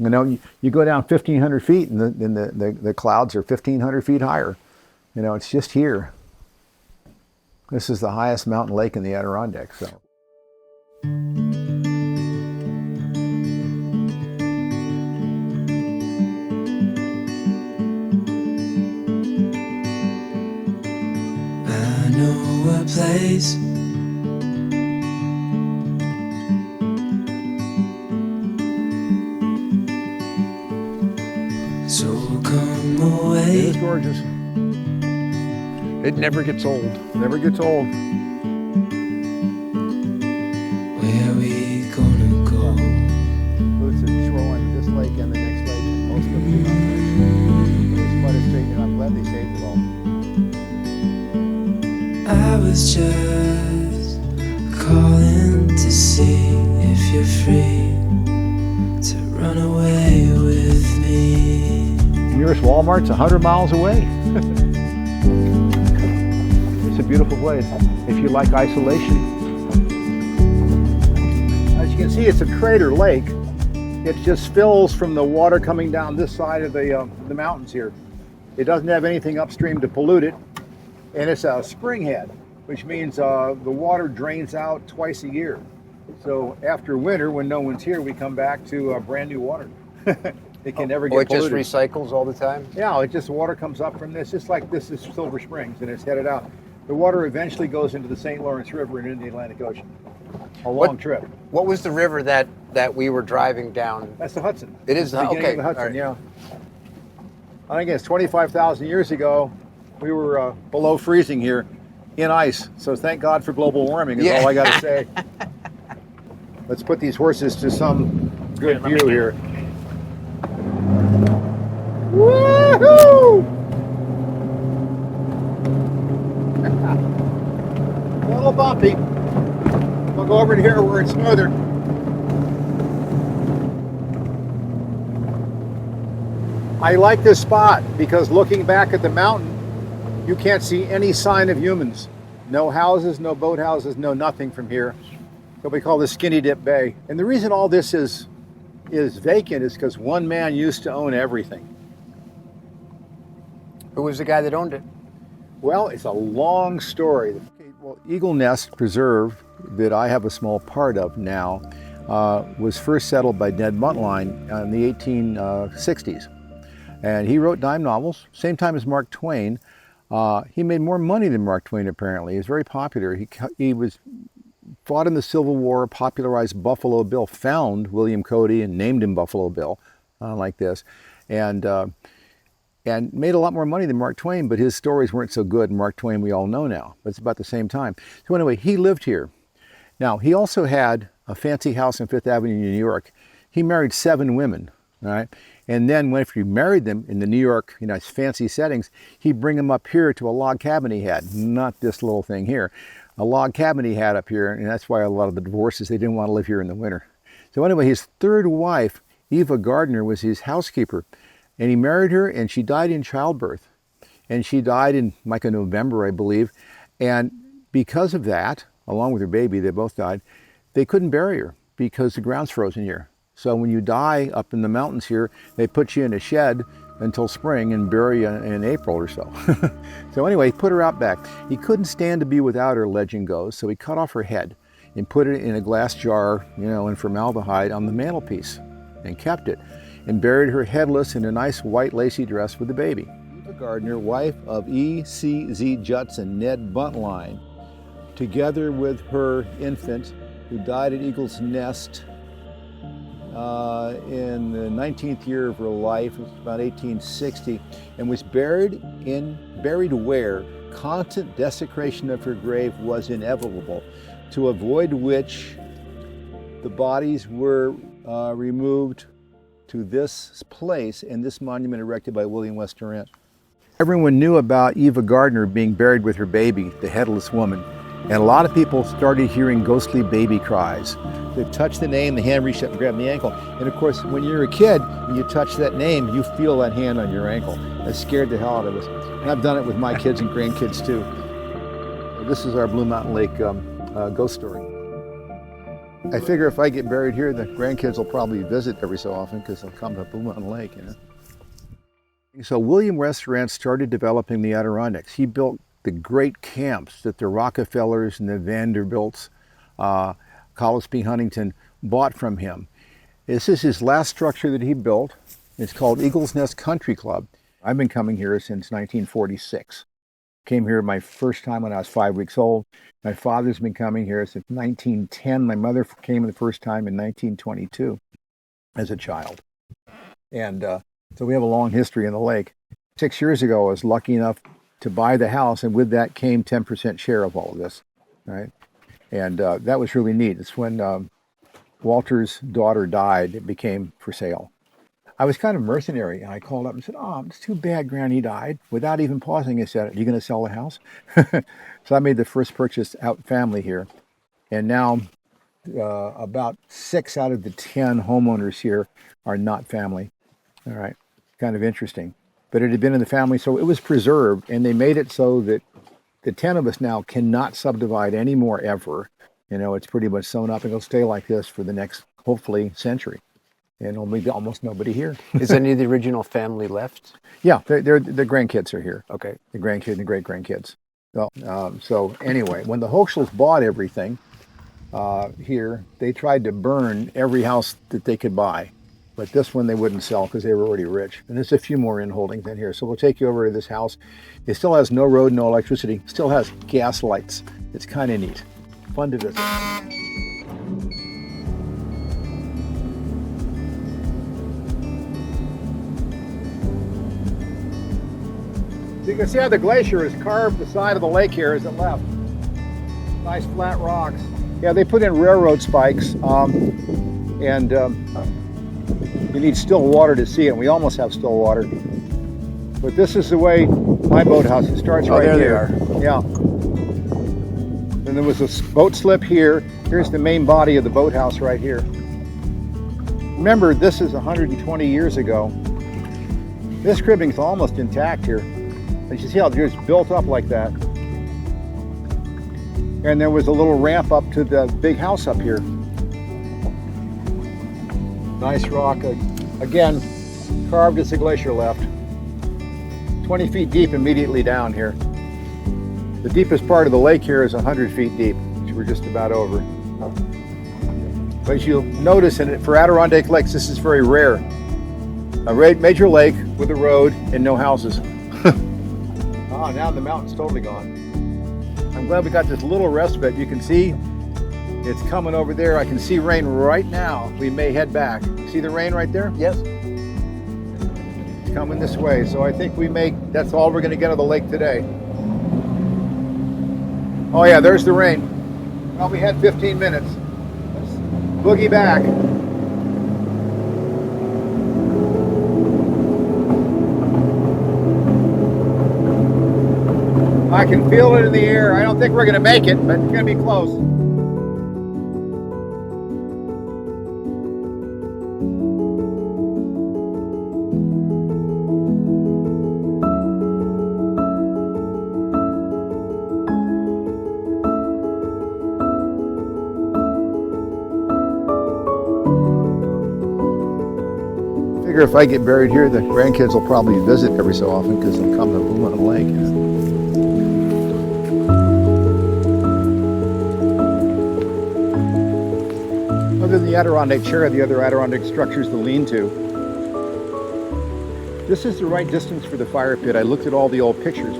You know, you go down 1,500 feet and the clouds are 1,500 feet higher. You know, it's just here. This is the highest mountain lake in the Adirondacks. So. I know a place so come away. It is gorgeous. It never gets old. Never gets old. Where we gonna go? Includes the shoreline of this lake and the next lake, and most of them do not. It's quite a straight, and I'm glad they saved it all. I was just calling to see if you're free to run away with me. Nearest Walmart's 100 miles away. It's a beautiful place if you like isolation. As you can see, it's a crater lake. It just fills from the water coming down this side of the mountains here. It doesn't have anything upstream to pollute it. And it's a spring head, which means the water drains out twice a year. So after winter, when no one's here, we come back to brand new water. It can never get polluted. It just recycles all the time? Yeah, it just water comes up from this, just like this is Silver Springs, and it's headed out. The water eventually goes into the St. Lawrence River and into the Atlantic Ocean. A long trip. What was the river that we were driving down? That's the Hudson. It is the beginning okay. of the Hudson, Right. yeah. I think it's 25,000 years ago, we were below freezing here in ice. So thank God for global warming is all I got to say. Let's put these horses to some good view here. Woohoo! A little bumpy. We'll go over to here where it's smoother. I like this spot because looking back at the mountain, you can't see any sign of humans. No houses, no boathouses, no nothing from here. What we call the Skinny Dip Bay. And the reason all this is vacant is because one man used to own everything. Who was the guy that owned it? Well, it's a long story. Well, Eagle Nest Preserve, that I have a small part of now, was first settled by Ned Buntline in the 1860s. And he wrote dime novels, same time as Mark Twain. He made more money than Mark Twain, apparently. He was very popular. He fought in the Civil War, popularized Buffalo Bill, found William Cody and named him Buffalo Bill, like this. And made a lot more money than Mark Twain, but his stories weren't so good. Mark Twain, we all know now, but it's about the same time. So anyway, he lived here. Now, he also had a fancy house on Fifth Avenue in New York. He married 7 women, all right? And then when he married them in the New York, fancy settings, he'd bring them up here to a log cabin he had, not this little thing here. A log cabin he had up here, and that's why a lot of the divorces, they didn't want to live here in the winter. So anyway, his third wife, Eva Gardner, was his housekeeper. And he married her, and she died in childbirth. And she died in like a November, I believe. And because of that, along with her baby, they both died, they couldn't bury her because the ground's frozen here. So when you die up in the mountains here, they put you in a shed until spring and bury you in April or so. So anyway, he put her out back. He couldn't stand to be without her, legend goes, so he cut off her head and put it in a glass jar, in formaldehyde on the mantelpiece and kept it. And buried her headless in a nice white lacy dress with the baby. Eva Gardner, wife of E.C.Z. Judson, Ned Buntline, together with her infant, who died at Eagle's Nest in the 19th year of her life, it was about 1860, and was buried where constant desecration of her grave was inevitable, to avoid which the bodies were removed to this place and this monument erected by William West Durant. Everyone knew about Eva Gardner being buried with her baby, the headless woman, and a lot of people started hearing ghostly baby cries. They touched the name, the hand reached up and grabbed the ankle. And of course, when you're a kid, when you touch that name, you feel that hand on your ankle. That scared the hell out of us. And I've done it with my kids and grandkids too. This is our Blue Mountain Lake ghost story. I figure if I get buried here, the grandkids will probably visit every so often because they'll come to Blue Mountain Lake, you know. So William Restaurant started developing the Adirondacks. He built the great camps that the Rockefellers and the Vanderbilts, Collis P. Huntington bought from him. This is his last structure that he built. It's called Eagle's Nest Country Club. I've been coming here since 1946. Came here my first time when I was 5 weeks old. My father's been coming here since 1910. My mother came the first time in 1922 as a child. And so we have a long history in the lake. 6 years ago, I was lucky enough to buy the house, and with that came 10% share of all of this, right? And that was really neat. It's when Walter's daughter died, it became for sale. I was kind of mercenary, and I called up and said, "Oh, it's too bad Granny died." Without even pausing, I said, "Are you going to sell the house?" So I made the first purchase out family here. And now about 6 out of the 10 homeowners here are not family. All right, kind of interesting. But it had been in the family, so it was preserved, and they made it so that the 10 of us now cannot subdivide anymore ever. You know, it's pretty much sewn up, and it'll stay like this for the next, hopefully, century. And there'll be almost nobody here. Is any of the original family left? Yeah, the grandkids are here. Okay. The grandkids and the great-grandkids. So anyway, when the Hochschels bought everything here, they tried to burn every house that they could buy. But this one they wouldn't sell because they were already rich. And there's a few more in holdings in here. So we'll take you over to this house. It still has no road, no electricity. Still has gas lights. It's kind of neat. Fun to visit. You can see how the glacier has carved the side of the lake here as it left. Nice flat rocks. Yeah, they put in railroad spikes, and you need still water to see it. We almost have still water. But this is the way my boathouse, it starts right there here. They are. Yeah. And there was a boat slip here. Here's the main body of the boathouse right here. Remember, this is 120 years ago. This cribbing's almost intact here. And you see how it's just built up like that. And there was a little ramp up to the big house up here. Nice rock. Again, carved as the glacier left. 20 feet deep immediately down here. The deepest part of the lake here is 100 feet deep, which we're just about over. But as you'll notice, for Adirondack lakes, this is very rare. A major lake with a road and no houses. Now the mountain's totally gone. I'm glad we got this little respite. You can see it's coming over there. I can see rain right now. We may head back. See the rain right there? Yes. It's coming this way. So I think that's all we're going to get of the lake today. Oh yeah, there's the rain. Well, we had 15 minutes. Let's boogie back. I can feel it in the air. I don't think we're going to make it, but it's going to be close. I figure if I get buried here, the grandkids will probably visit every so often because they'll come to Blue Mountain Lake. You know? Other than the Adirondack chair, the other Adirondack structure is the lean-to. This is the right distance for the fire pit. I looked at all the old pictures,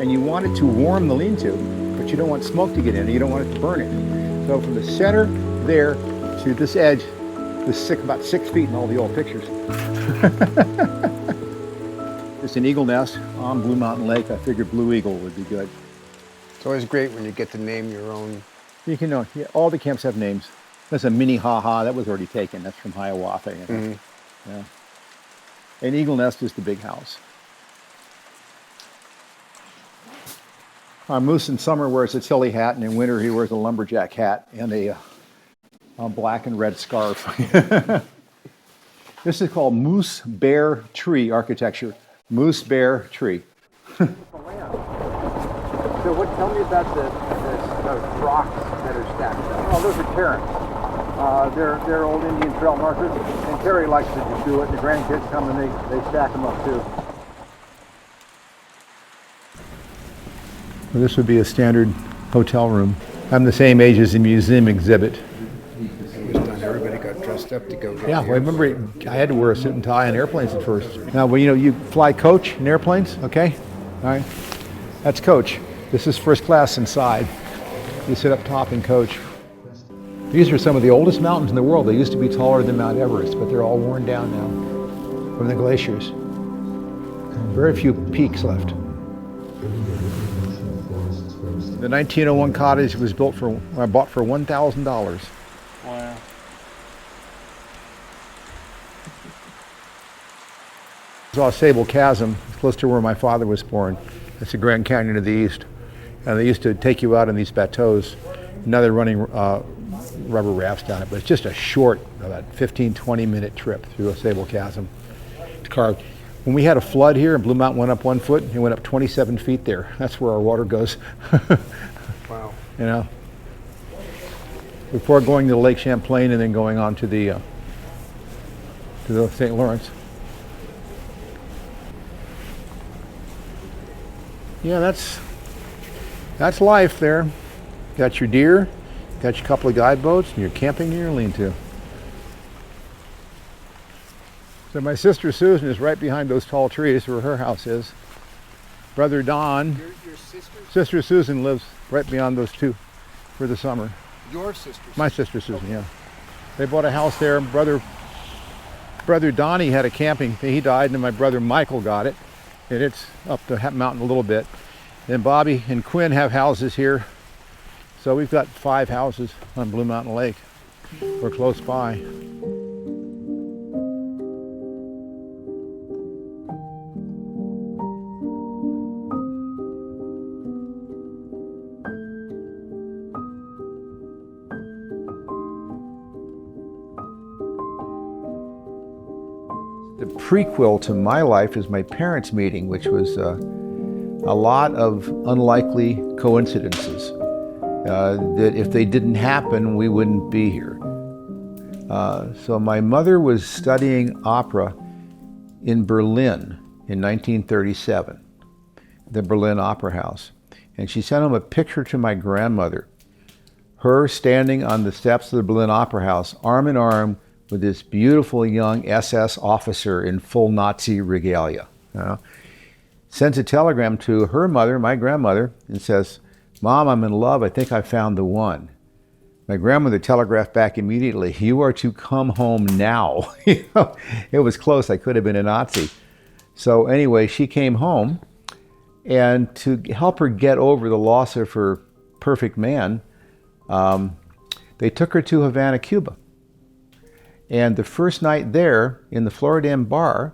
and you want it to warm the lean-to, but you don't want smoke to get in, and you don't want it to burn it. So from the center there to this edge, about 6 feet in all the old pictures. It's an eagle nest on Blue Mountain Lake. I figured Blue Eagle would be good. It's always great when you get to name your own. You can know, yeah, all the camps have names. There's a mini ha-ha, that was already taken. That's from Hiawatha. You know? Yeah. An eagle nest is the big house. Moose in summer wears a tilly hat, and in winter he wears a lumberjack hat and a black and red scarf. This is called moose bear tree architecture. Moose bear tree. So tell me about the rocks that are stacked up. Oh, those are terrans. They're old Indian trail markers, and Terry likes to just do it, and the grandkids come and they stack them up too. Well, this would be a standard hotel room. I'm the same age as the museum exhibit. It was done. Everybody got dressed up to go get Yeah, well, I remember I had to wear a suit and tie on airplanes at first. Now, well, you fly coach in airplanes, okay? All right, that's coach. This is first class inside. You sit up top in coach. These are some of the oldest mountains in the world. They used to be taller than Mount Everest, but they're all worn down now from the glaciers. Very few peaks left. The 1901 cottage was bought for $1,000. Wow. Saw Sable Chasm, close to where my father was born. That's the Grand Canyon of the East. And they used to take you out on these bateaus. Now they're running rubber rafts down it, but it's just a short, about 15, 20-minute trip through a Sable Chasm. It's carved. When we had a flood here and Blue Mountain went up 1 foot, it went up 27 feet there. That's where our water goes. Wow. You know, before going to Lake Champlain and then going on to the St. Lawrence. Yeah, that's life there. Got your deer, got your couple of guide boats, and your camping near your lean-to. So my sister Susan is right behind those tall trees where her house is. Brother Don, Your sister? sister Susan lives right beyond those two for the summer. Your sister? My sister Susan, yeah. They bought a house there. Brother Donnie had a camping thing. He died, and then my brother Michael got it. And it's up the mountain a little bit. Then Bobby and Quinn have houses here. So we've got 5 houses on Blue Mountain Lake. We're close by. The prequel to my life is my parents' meeting, which was a lot of unlikely coincidences that if they didn't happen, we wouldn't be here. So my mother was studying opera in Berlin in 1937, the Berlin Opera House. And she sent home a picture to my grandmother, her standing on the steps of the Berlin Opera House, arm in arm with this beautiful young SS officer in full Nazi regalia. You know? Sends a telegram to her mother, my grandmother, and says, "Mom, I'm in love. I think I found the one." My grandmother telegraphed back immediately, "You are to come home now." You know, it was close. I could have been a Nazi. So anyway, she came home, and to help her get over the loss of her perfect man, they took her to Havana, Cuba. And the first night there, in the Floridam bar,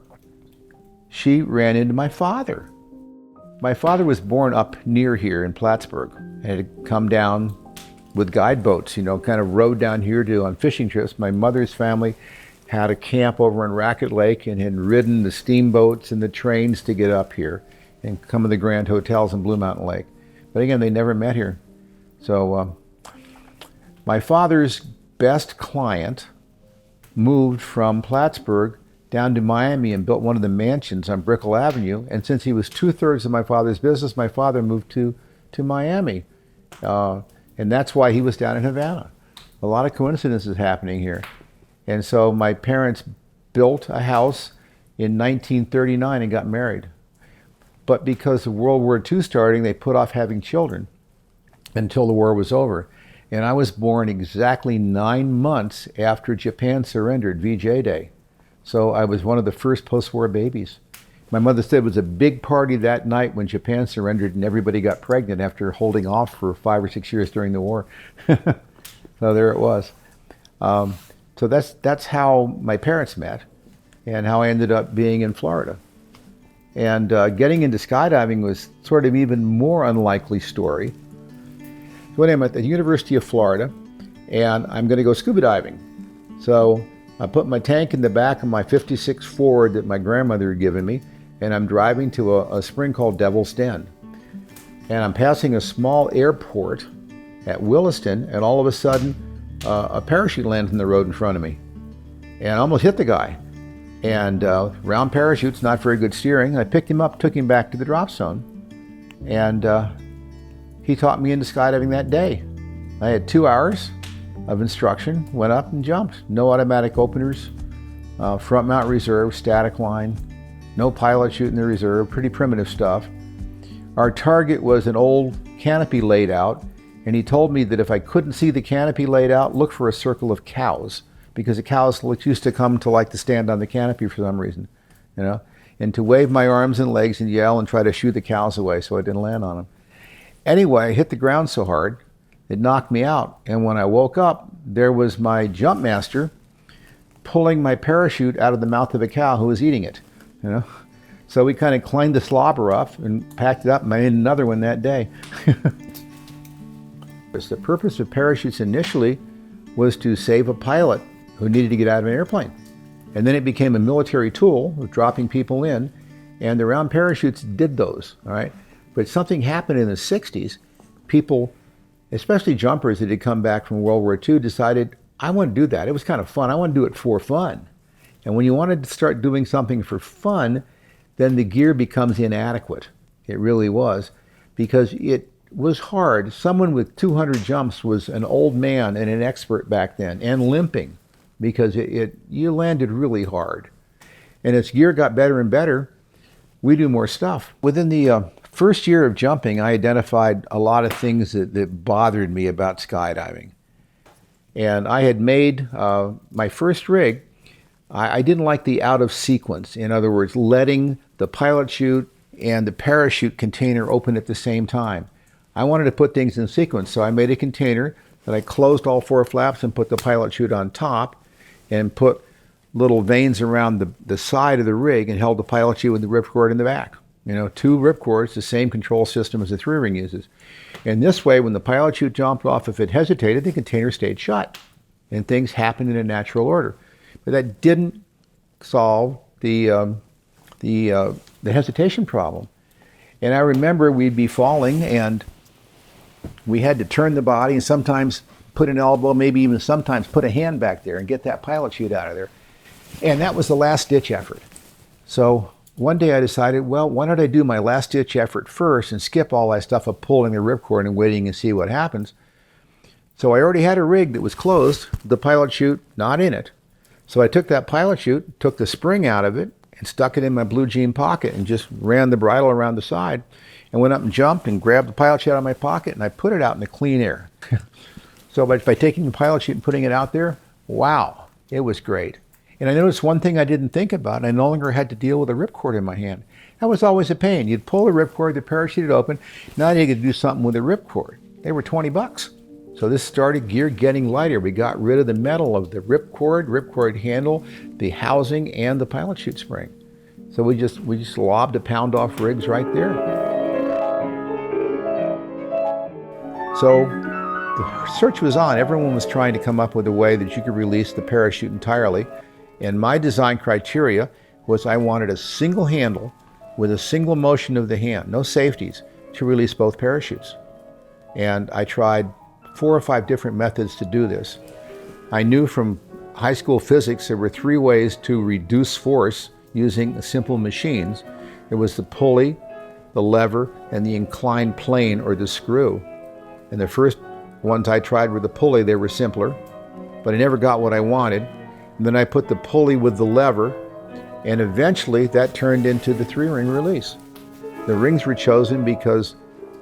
she ran into my father. My father was born up near here in Plattsburgh and had come down with guide boats, you know, kind of rode down here on fishing trips. My mother's family had a camp over in Racket Lake and had ridden the steamboats and the trains to get up here and come to the grand hotels in Blue Mountain Lake. But again, they never met here. So my father's best client moved from Plattsburgh down to Miami and built one of the mansions on Brickell Avenue. And since he was 2/3 of my father's business, my father moved to Miami. And that's why he was down in Havana. A lot of coincidences happening here. And so my parents built a house in 1939 and got married. But because of World War II starting, they put off having children until the war was over. And I was born exactly 9 months after Japan surrendered, VJ Day. So I was one of the first post-war babies. My mother said it was a big party that night when Japan surrendered and everybody got pregnant after holding off for 5 or 6 years during the war. So there it was. So that's how my parents met and how I ended up being in Florida. And getting into skydiving was sort of even more unlikely story. When I'm at the University of Florida and I'm going to go scuba diving. So I put my tank in the back of my 56 Ford that my grandmother had given me, and I'm driving to a spring called Devil's Den. And I'm passing a small airport at Williston, and all of a sudden a parachute landed in the road in front of me and almost hit the guy. And round parachutes, not very good steering. I picked him up, took him back to the drop zone, and he taught me into skydiving that day. I had 2 hours of instruction, went up and jumped. No automatic openers, front mount reserve, static line, no pilot chute in the reserve, pretty primitive stuff. Our target was an old canopy laid out, and he told me that if I couldn't see the canopy laid out, look for a circle of cows, because the cows used to come to like to stand on the canopy for some reason, you know, and to wave my arms and legs and yell and try to shoo the cows away so I didn't land on them. Anyway, I hit the ground so hard, it knocked me out. And when I woke up, there was my jump master pulling my parachute out of the mouth of a cow who was eating it, you know. So we kind of cleaned the slobber off and packed it up, and I made another one that day. The purpose of parachutes initially was to save a pilot who needed to get out of an airplane. And then it became a military tool of dropping people in, and the round parachutes did those, all right? But something happened in the 60s. People, especially jumpers that had come back from World War II, decided, I want to do that. It was kind of fun. I want to do it for fun. And when you wanted to start doing something for fun, then the gear becomes inadequate. It really was, because it was hard. Someone with 200 jumps was an old man and an expert back then, and limping, because you landed really hard. And as gear got better and better, we do more stuff. Within the first year of jumping, I identified a lot of things that bothered me about skydiving. And I had made my first rig. I didn't like the out of sequence. In other words, letting the pilot chute and the parachute container open at the same time. I wanted to put things in sequence, so I made a container that I closed all 4 flaps and put the pilot chute on top and put little vanes around the side of the rig and held the pilot chute with the ripcord in the back. You know, 2 ripcords, the same control system as the 3-ring uses. And this way, when the pilot chute jumped off, if it hesitated, the container stayed shut and things happened in a natural order. But that didn't solve the hesitation problem. And I remember we'd be falling and we had to turn the body and sometimes put an elbow, maybe even sometimes put a hand back there and get that pilot chute out of there. And that was the last ditch effort. So one day I decided, well, why don't I do my last ditch effort first and skip all that stuff of pulling the ripcord and waiting and see what happens. So I already had a rig that was closed, the pilot chute not in it. So I took that pilot chute, took the spring out of it, and stuck it in my blue jean pocket and just ran the bridle around the side and went up and jumped and grabbed the pilot chute out of my pocket and I put it out in the clean air. So by taking the pilot chute and putting it out there, wow, it was great. And I noticed one thing I didn't think about. I no longer had to deal with a ripcord in my hand. That was always a pain. You'd pull the ripcord, the parachute would open. Now you could do something with the ripcord. They were 20 bucks. So this started gear getting lighter. We got rid of the metal of the ripcord handle, the housing, and the pilot chute spring. So we just lobbed a pound off rigs right there. So the search was on. Everyone was trying to come up with a way that you could release the parachute entirely. And my design criteria was I wanted a single handle with a single motion of the hand, no safeties, to release both parachutes. And I tried 4 or 5 different methods to do this. I knew from high school physics there were 3 ways to reduce force using simple machines. There was the pulley, the lever, and the inclined plane or the screw. And the first ones I tried were the pulley. They were simpler, but I never got what I wanted. And then I put the pulley with the lever, and eventually that turned into the 3-ring release. The rings were chosen because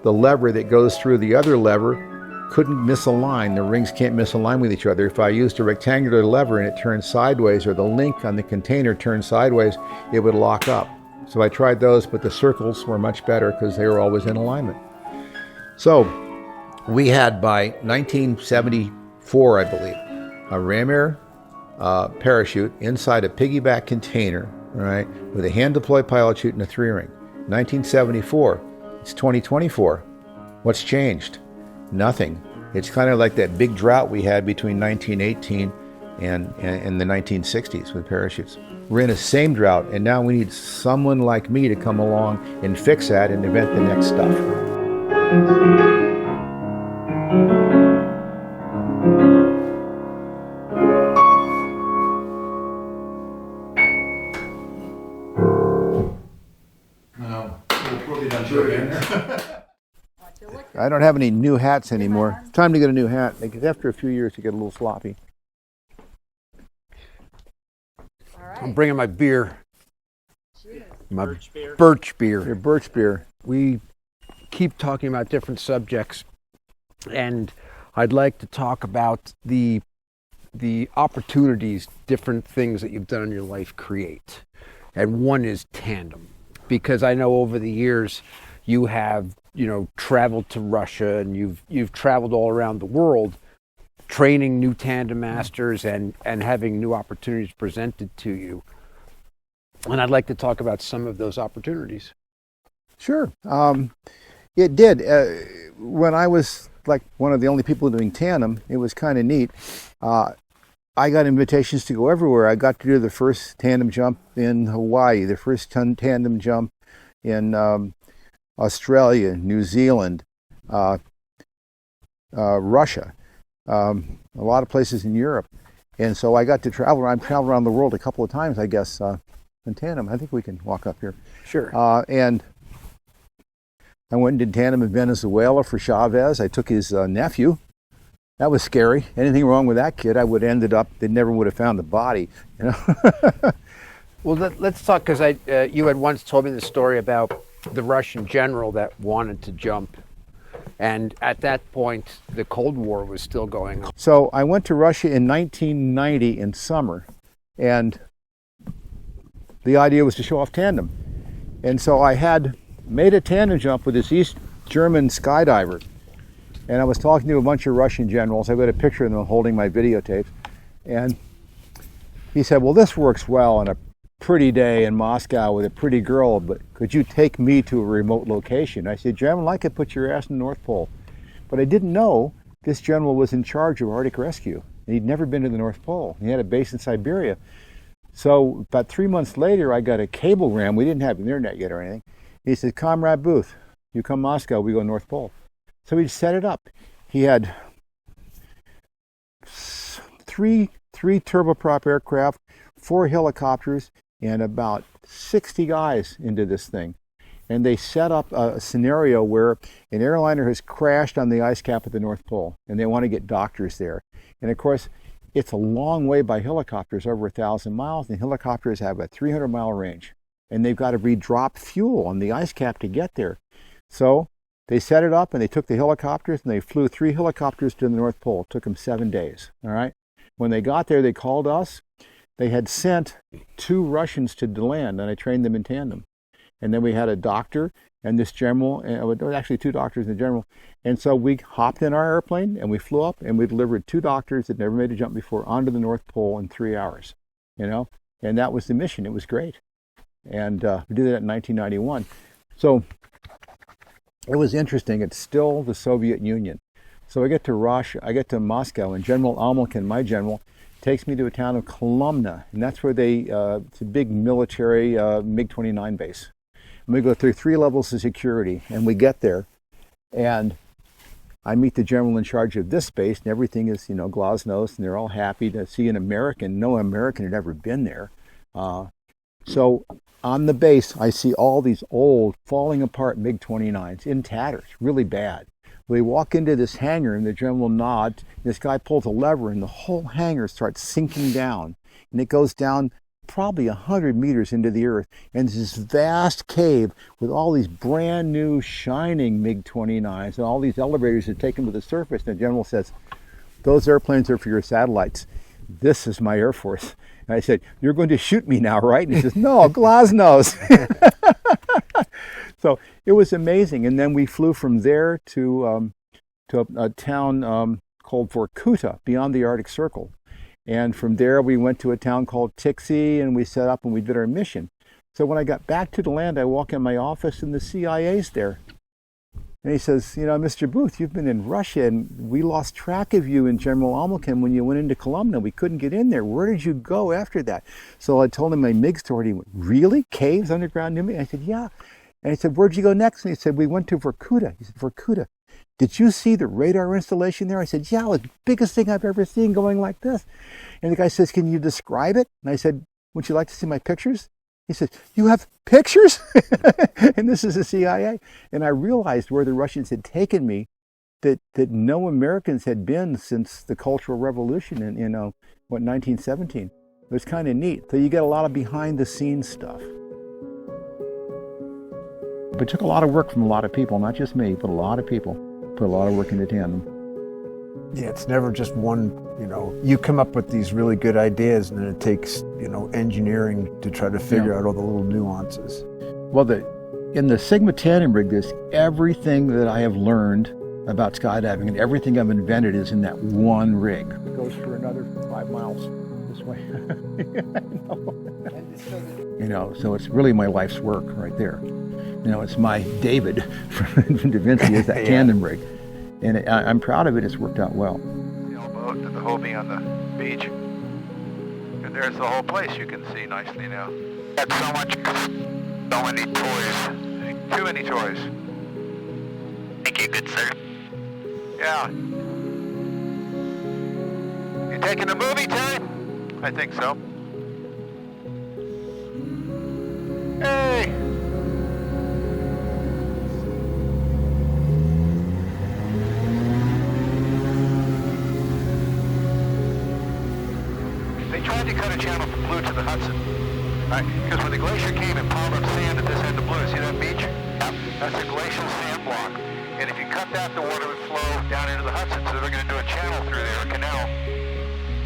the lever that goes through the other lever couldn't misalign. The rings can't misalign with each other. If I used a rectangular lever and it turned sideways, or the link on the container turned sideways, it would lock up. So I tried those, but the circles were much better because they were always in alignment. So we had, by 1974, I believe, a ram air parachute inside a piggyback container, right, with a hand-deployed pilot chute and a 3-ring. 1974. It's 2024. What's changed? Nothing. It's kind of like that big drought we had between 1918 and the 1960s with parachutes. We're in the same drought, and now we need someone like me to come along and fix that and invent the next stuff. I don't have any new hats anymore. It's time to get a new hat, because after a few years you get a little sloppy. I'm bringing my beer. My birch beer. Your birch beer. We keep talking about different subjects, and I'd like to talk about the opportunities, different things that you've done in your life create. And one is Tandem, because I know over the years you have, traveled to Russia, and you've traveled all around the world training new tandem masters and having new opportunities presented to you. And I'd like to talk about some of those opportunities. Sure. It did. When I was like one of the only people doing tandem, it was kind of neat. I got invitations to go everywhere. I got to do the first tandem jump in Hawaii, the first tandem jump in Australia, New Zealand, Russia, a lot of places in Europe. And so I got to travel around. I traveled around the world a couple of times, I guess, in tandem. I think we can walk up here. Sure. And I went and did tandem in Venezuela for Chavez. I took his nephew. That was scary. Anything wrong with that kid, I would have ended up, they never would have found the body. Well, let's talk, because you had once told me the story about the Russian general that wanted to jump. And at that point, the Cold War was still going on. So I went to Russia in 1990 in summer, and the idea was to show off tandem. And so I had made a tandem jump with this East German skydiver. And I was talking to a bunch of Russian generals. I've got a picture of them holding my videotapes. And he said, well, this works well on a pretty day in Moscow with a pretty girl, but could you take me to a remote location? I said, General, I could put your ass in the North Pole. But I didn't know this general was in charge of Arctic rescue. And he'd never been to the North Pole. He had a base in Siberia. So about 3 months later, I got a cablegram. We didn't have internet yet or anything. He said, Comrade Booth, you come Moscow, we go North Pole. So he set it up. He had three turboprop aircraft, 4 helicopters, and about 60 guys into this thing. And they set up a scenario where an airliner has crashed on the ice cap at the North Pole, and they want to get doctors there. And of course, it's a long way by helicopters, over 1,000 miles, and helicopters have a 300-mile range. And they've got to redrop fuel on the ice cap to get there. So they set it up, and they took the helicopters, and they flew 3 helicopters to the North Pole. It took them 7 days, all right? When they got there, they called us. They had sent 2 Russians to land, and I trained them in tandem. And then we had a doctor and this general, and there were actually 2 doctors and a general. And so we hopped in our airplane, and we flew up, and we delivered 2 doctors that never made a jump before onto the North Pole in 3 hours, And that was the mission. It was great. And we did that in 1991. So it was interesting. It's still the Soviet Union. So I get to Russia, I get to Moscow, and General Amelkin, my general, takes me to a town of Kolomna, and that's where it's a big military MiG-29 base. And we go through 3 levels of security, and we get there, and I meet the general in charge of this base, and everything is, glasnost, and they're all happy to see an American. No American had ever been there. So on the base, I see all these old, falling apart MiG-29s in tatters, really bad. We walk into this hangar, and the general nods. This guy pulls a lever, and the whole hangar starts sinking down. And it goes down probably 100 meters into the earth. And there's this vast cave with all these brand new, shining MiG-29s, and all these elevators that take them to the surface. And the general says, those airplanes are for your satellites. This is my Air Force. And I said, you're going to shoot me now, right? And he says, no, glasnost. So it was amazing. And then we flew from there to a town called Vorkuta, beyond the Arctic Circle. And from there, we went to a town called Tixi, and we set up and we did our mission. So when I got back to the land, I walk in my office, and the CIA's there. And he says, Mr. Booth, you've been in Russia, and we lost track of you and General Amelkin when you went into Kolomna. We couldn't get in there. Where did you go after that? So I told him my MiG story. He went, really? Caves underground near me? I said, yeah. And he said, where'd you go next? And he said, we went to Vorkuta. He said, Vorkuta, did you see the radar installation there? I said, yeah, it was the biggest thing I've ever seen going like this. And the guy says, can you describe it? And I said, would you like to see my pictures? He says, "You have pictures?" And this is the CIA. And I realized where the Russians had taken me, that no Americans had been since the Cultural Revolution in 1917. It was kind of neat. So you get a lot of behind the scenes stuff. But it took a lot of work from a lot of people, not just me, but a lot of people put a lot of work into Tandem. Yeah, it's never just one, you come up with these really good ideas and then it takes, engineering to try to figure out all the little nuances. Well, in the Sigma Tandem rig, there's everything that I have learned about skydiving and everything I've invented is in that one rig. It goes for another 5 miles this way. So it's really my life's work right there. It's my David from Da Vinci is that Tandem rig. And I'm proud of it. It's worked out well. Sailboat and the Hobie on the beach. And there's the whole place you can see nicely now. Got so many toys. Too many toys. Thank you, good sir. Yeah. You taking a movie, Terry? I think so. Hey! They tried to cut a channel from Blue to the Hudson. Because when the glacier came and piled up sand at this end of Blue, see that beach? Yep. That's a glacial sand block. And if you cut that, the water would flow down into the Hudson. So they're going to do a channel through there, a canal.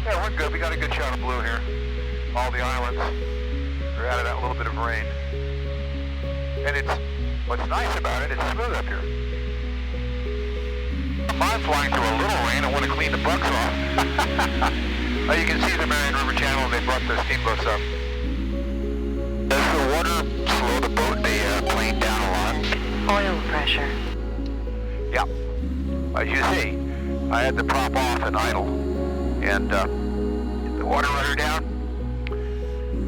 Yeah, we're good. We got a good shot of Blue here. All the islands are out of that little bit of rain. And what's nice about it, it's smooth up here. I'm flying through a little rain. I want to clean the bugs off. Oh, you can see the Marion River Channel. They brought the steamboats up. Does the water slow the plane down a lot? Oil pressure. Yeah. As you see, I had to prop off and idle. And the water rudder down.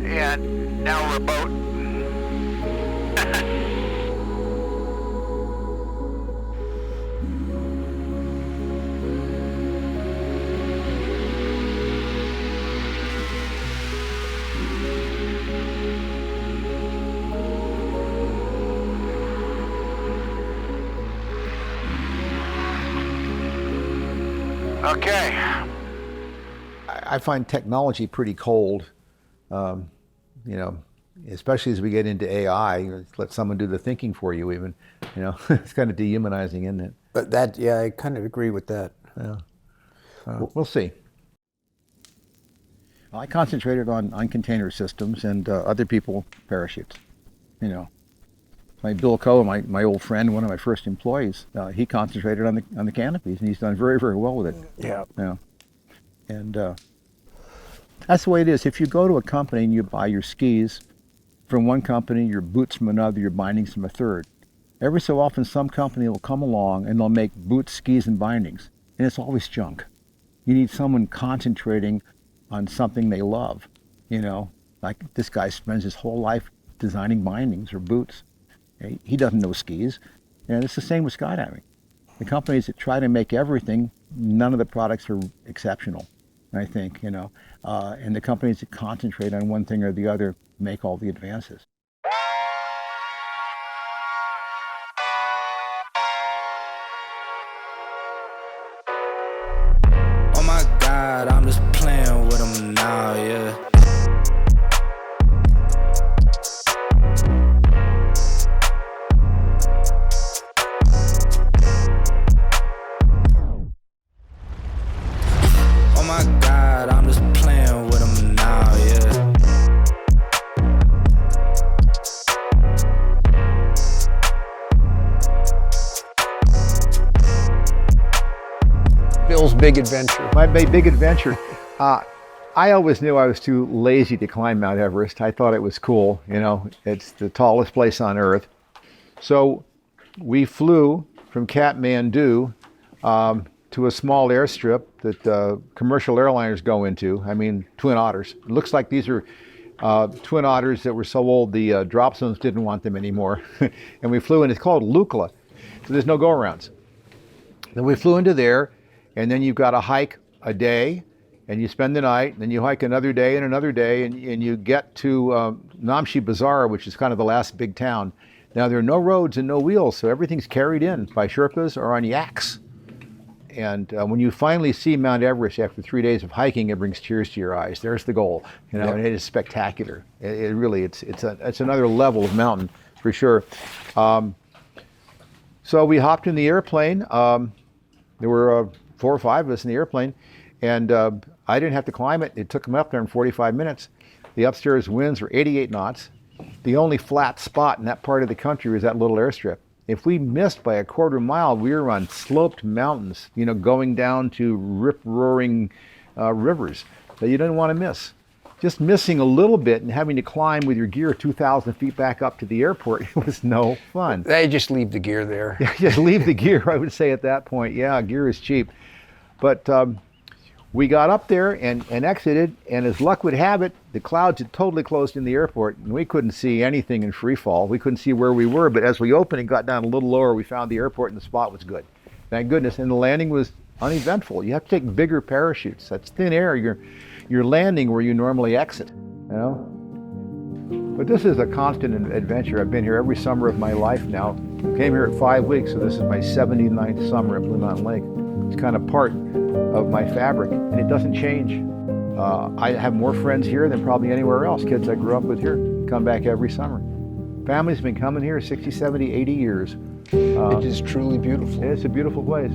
And now we're a boat. Okay. I find technology pretty cold, especially as we get into AI. Let someone do the thinking for you even, it's kind of dehumanizing, isn't it? But I kind of agree with that. Yeah. We'll see. I concentrated on container systems and other people parachutes, My Bill Coe, my old friend, one of my first employees, he concentrated on the canopies, and he's done very, very well with it. Yeah. And that's the way it is. If you go to a company and you buy your skis from one company, your boots from another, your bindings from a third, every so often some company will come along and they'll make boots, skis, and bindings, and it's always junk. You need someone concentrating on something they love, like this guy spends his whole life designing bindings or boots. He doesn't know skis, and it's the same with skydiving. The companies that try to make everything, none of the products are exceptional, I think, and the companies that concentrate on one thing or the other make all the advances. Oh my God, I'm just playing with them now, yeah. Oh my God, I'm just playing with them now, yeah. Bill's big adventure. My big adventure. I always knew I was too lazy to climb Mount Everest. I thought it was cool, it's the tallest place on Earth. So we flew from Kathmandu to a small airstrip that commercial airliners go into. I mean, Twin Otters. It looks like these are Twin Otters that were so old the drop zones didn't want them anymore. And we flew in, it's called Lukla. So there's no go-arounds. Then we flew into there, and then you've got to hike a day, and you spend the night, and then you hike another day and another day, and you get to Namche Bazaar, which is kind of the last big town. Now, there are no roads and no wheels, so everything's carried in by Sherpas or on yaks. And when you finally see Mount Everest after 3 days of hiking, it brings tears to your eyes. There's the goal, you know, and it is spectacular. It really, it's another level of mountain for sure. So we hopped in the airplane. There were 4 or 5 of us in the airplane, and I didn't have to climb it. It took me up there in 45 minutes. The upstairs winds were 88 knots. The only flat spot in that part of the country was that little airstrip. If we missed by a quarter mile, we were on sloped mountains, you know, going down to rip-roaring rivers that you didn't want to miss. Just missing a little bit and having to climb with your gear 2,000 feet back up to the airport, it was no fun. They just leave the gear there. Yeah, just leave the gear, I would say at that point. Yeah, gear is cheap. But we got up there and exited, and as luck would have it, the clouds had totally closed in the airport, and we couldn't see anything in free fall. We couldn't see where we were, but as we opened and got down a little lower, we found the airport, and the spot was good. Thank goodness. And the landing was uneventful. You have to take bigger parachutes. That's thin air. You're landing where you normally exit, you know? But this is a constant adventure. I've been here every summer of my life now. I came here at 5 weeks, so this is my 79th summer at Blue Mountain Lake. It's kind of part of my fabric, and it doesn't change. I have more friends here than probably anywhere else. Kids I grew up with here come back every summer. Family's been coming here 60, 70, 80 years. It is truly beautiful. It's a beautiful place.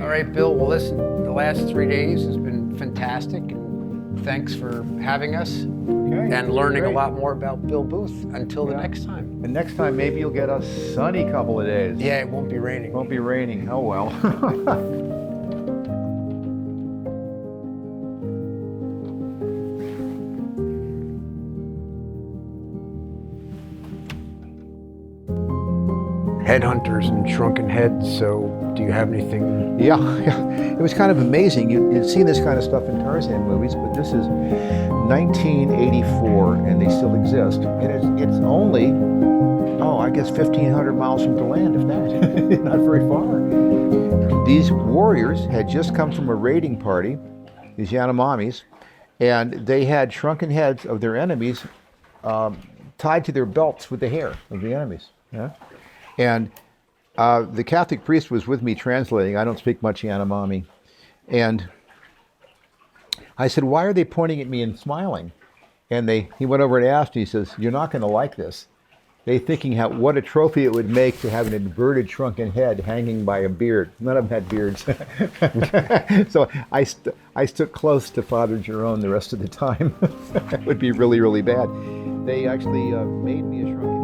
All right, Bill, well listen, the last 3 days has been fantastic, and thanks for having us and learning a lot more about Bill Booth. Until the next time. And next time maybe you'll get a sunny couple of days. Yeah, it won't be raining. Won't be raining, oh well. Headhunters and shrunken heads, so do you have anything? Yeah. It was kind of amazing. You'd seen this kind of stuff in Tarzan movies, but this is 1984 and they still exist. And it's only, I guess 1,500 miles from the land, if that. Not very far. These warriors had just come from a raiding party, these Yanomamis, and they had shrunken heads of their enemies tied to their belts with the hair of the enemies. Yeah? And the Catholic priest was with me translating. I don't speak much Yanomami. And I said, why are they pointing at me and smiling? And he went over and asked me, he says, you're not going to like this. They thinking what a trophy it would make to have an inverted shrunken head hanging by a beard. None of them had beards. So I stuck close to Father Jerome the rest of the time. It would be really, really bad. They actually made me a shrunken